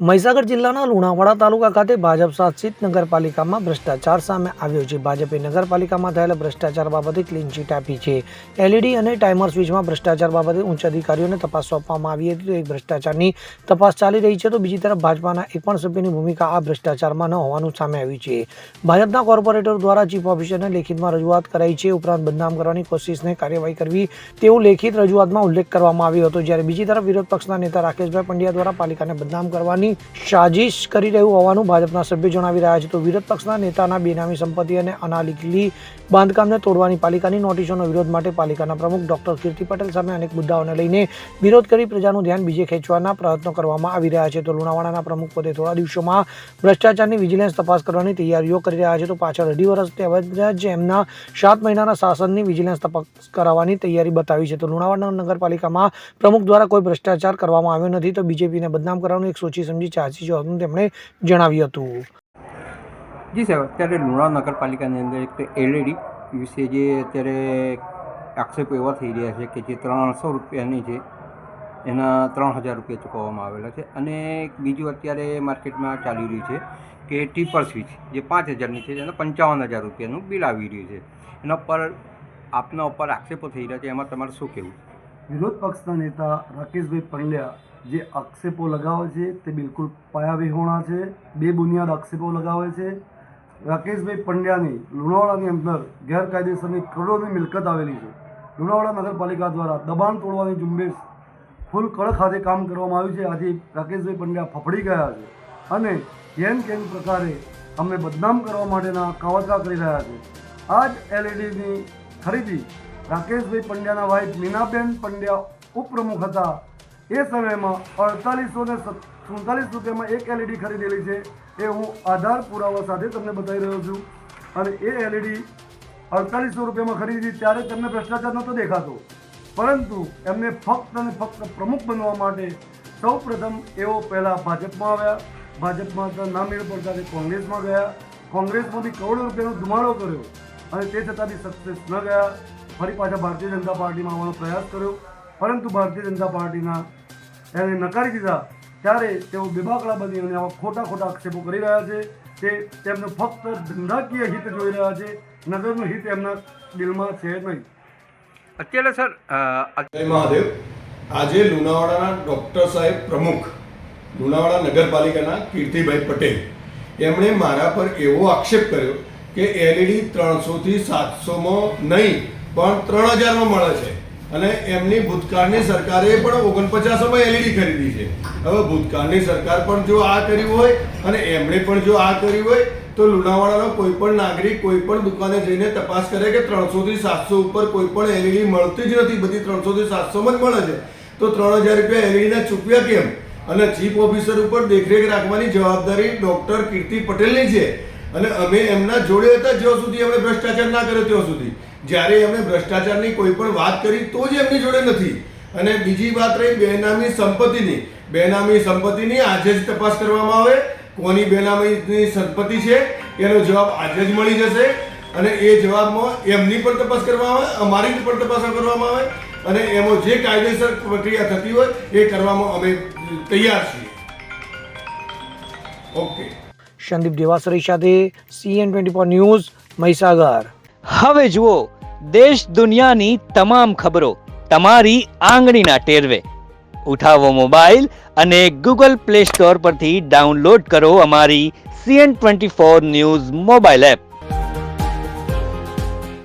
મહીસાગર જિલ્લાના લુણાવાડા તાલુકા ખાતે ભાજપ શાસિત નગરપાલિકામાં ભ્રષ્ટાચાર સામે આવ્યો છે. ભાજપે નગરપાલિકામાં થયેલા ભ્રષ્ટાચાર બાબતે ક્લીન ચીટ આપી છે. એલઈડી અને ટાઈમર સ્વિચમાં ભ્રષ્ટાચાર બાબતે ઉચ્ચ અધિકારીઓને તપાસ સોંપવામાં આવી હતી. તો એક ભ્રષ્ટાચારની તપાસ ચાલી રહી છે, તો બીજી તરફ ભાજપાના એક પણ સભ્યની ભૂમિકા આ ભ્રષ્ટાચારમાં ન હોવાનું સામે આવ્યું છે. ભાજપના કોર્પોરેટર દ્વારા ચીફ ઓફિસરને લેખિતમાં રજૂઆત કરાઈ છે. ઉપરાંત બદનામ કરવાની કોશિશને કાર્યવાહી કરવી તેવું લેખિત રજૂઆતમાં ઉલ્લેખ કરવામાં આવ્યો હતો. જ્યારે બીજી તરફ વિરોધ પક્ષના નેતા રાકેશભાઈ પંડ્યા દ્વારા પાલિકાને બદનામ કરવાની સાજિશ કરી રહ્યું હોવાનું ભાજપના સભ્યો જણાવી રહ્યા છે. તો વિરોધ પક્ષના નેતાના બેનામી સંપત્તિ અને અનાલિકલી બાંધકામને તોડવાની પાલિકાની નોટિસોનો વિરોધ માટે પાલિકાના પ્રમુખ ડોક્ટર કીર્તિ પટેલ સામે અનેક મુદ્દાઓને લઈને વિરોધ કરી પ્રજાનું ધ્યાન બીજે ખેંચવાના પ્રયત્નો કરવામાં આવી રહ્યા છે. તો લુણાવાડાના પ્રમુખ પદે થોડા દિવસોમાં ભ્રષ્ટાચારની વિજિલન્સ તપાસ કરવાની તૈયારીઓ કરી રહ્યા છે. તો પાછળ 2.5 વર્ષ તેમજ જ એમના 7 મહિનાના શાસનની વિજિલન્સ તપાસ કરાવવાની તૈયારી બતાવી છે. તો લુણાવાડા નગરપાલિકામાં પ્રમુખ દ્વારા કોઈ ભ્રષ્ટાચાર કરવામાં આવ્યો નથી, તો બીજેપીને બદનામ કરવાનું એક સોચી સમજી ચાચી હોવાનું તેમણે જણાવ્યું હતું. જી સાહેબ, અત્યારે લુણાવાડા નગરપાલિકાની અંદર એક એલઈડી વિશે જે અત્યારે આક્ષેપો એવા થઈ રહ્યા છે કે જે 300 રૂપિયાની છે એના 3000 રૂપિયા ચૂકવવામાં આવેલા છે. અને બીજું અત્યારે માર્કેટમાં ચાલી રહ્યું છે કે ટીપર સ્વિચ જે 5000ની છે એના 55000 રૂપિયાનું બિલ આવી રહ્યું છે. એના પર આપના ઉપર આક્ષેપો થઈ રહ્યા છે, એમાં તમારે શું કહેવું? વિરોધ પક્ષના નેતા રાકેશભાઈ પંડ્યા જે આક્ષેપો લગાવે છે તે બિલકુલ પાયાવિહોણા છે, બેબુનિયાદ આક્ષેપો લગાવે છે. રાકેશભાઈ પંડ્યાની લુણાવાડાની અંદર ગેરકાયદેસરની કરોડોની મિલકત આવેલી છે. લુણાવાડા નગરપાલિકા દ્વારા દબાણ તોડવાની ઝુંબેશ ફૂલ કડક હાથે કામ કરવામાં આવ્યું છે. આજે રાકેશભાઈ પંડ્યા ફફડી ગયા છે અને જેમ કેમ પ્રકારે અમને બદનામ કરવા માટેના કાવતરા કરી રહ્યા છે. આ જ એલઈડીની ખરીદી રાકેશભાઈ પંડ્યાના વાઇફ મીનાબેન પંડ્યા ઉપપ્રમુખ હતા. એ સમયમાં 4847 રૂપિયામાં એક એલઈડી ખરીદેલી છે. એ હું આધાર પુરાવા સાથે તમને બતાવી રહ્યો છું. અને એ એલઈડી 4800 રૂપિયામાં ખરીદી ત્યારે તેમને ભ્રષ્ટાચાર નહોતો દેખાતો, પરંતુ એમને ફક્ત અને ફક્ત પ્રમુખ બનવા માટે સૌ પ્રથમ એઓ પહેલાં ભાજપમાં આવ્યા. ભાજપમાં તો ના મેળ પડતા તે કોંગ્રેસમાં ગયા. કોંગ્રેસમાં બી કરોડો રૂપિયાનો ધુમાડો કર્યો અને તે છતાં બી સક્સેસ ન ગયા. ફરી પાછા ભારતીય જનતા પાર્ટીમાં આવવાનો પ્રયાસ કર્યો, પરંતુ ભારતીય જનતા પાર્ટીના એને નકારી દીધા. ત્યારે તેઓ બેબાકડા બની અને આવા ખોટા આક્ષેપો કરી રહ્યા છે. તે તેમને ફક્ત ધંધાકીય હિત જોઈ રહ્યા છે, નગરનું હિત એમના દિલમાં છે નહીં. અત્યારે સર જય મહાદેવ. આજે લુણાવાડાના ડૉક્ટર સાહેબ પ્રમુખ લુણાવાડા નગરપાલિકાના કીર્તિભાઈ પટેલ એમણે મારા પર એવો આક્ષેપ કર્યો કે એલઈડી 300 થી 700માં નહીં પણ 3000માં મળે છે અને એમની ભૂતકાળની સરકારે પણ 49માં એલઈડી ખરીદી છે. હવે ભૂતકાળની સરકાર પણ જો આ કર્યું હોય અને એમણે પણ જો આ કર્યું હોય તો લુણાવાડાનો કોઈ પણ નાગરિક કોઈ પણ દુકાને જઈને તપાસ કરે કે 300 થી 700 ઉપર કોઈ પણ એલઈડી મળતી જ નથી, બધી 300 થી 700માં જ મળે છે. તો 3000 રૂપિયા એલઈડીના ચૂકવ્યા કેમ? અને ચીફ ઓફિસર ઉપર દેખરેખ રાખવાની જવાબદારી ડૉક્ટર કીર્તિ પટેલની છે. અને અમે એમના જોડે હતા જ્યાં સુધી એમણે ભ્રષ્ટાચાર ના કર્યો ત્યાં સુધી. જ્યારે એમણે ભ્રષ્ટાચારની કોઈ પણ વાત કરી તો જ એમની જોડે નથી. અને બીજી વાત રહી બેનામી સંપત્તિની આજે જ તપાસ કરવામાં આવે. કોની બેનામીની સંપત્તિ છે એનો જવાબ આજે જ મળી જશે. અને એ જવાબમાં એમની પણ તપાસ કરવામાં આવે, અમારી પણ તપાસ કરવામાં આવે અને એમાં જે કાયદેસર પ્રક્રિયા થતી હોય એ કરવામાં અમે તૈયાર છીએ. ઓકે. સંદીપ દેવાસરી સાથે CN24 ન્યૂઝ, મહીસાગર. હવે જુઓ દેશ દુનિયાની તમામ ખબરો તમારી આંગળીના ટેરવે. ઉઠાવો મોબાઈલ અને Google Play Store પરથી ડાઉનલોડ કરો અમારી CN24 ન્યૂઝ મોબાઈલ એપ.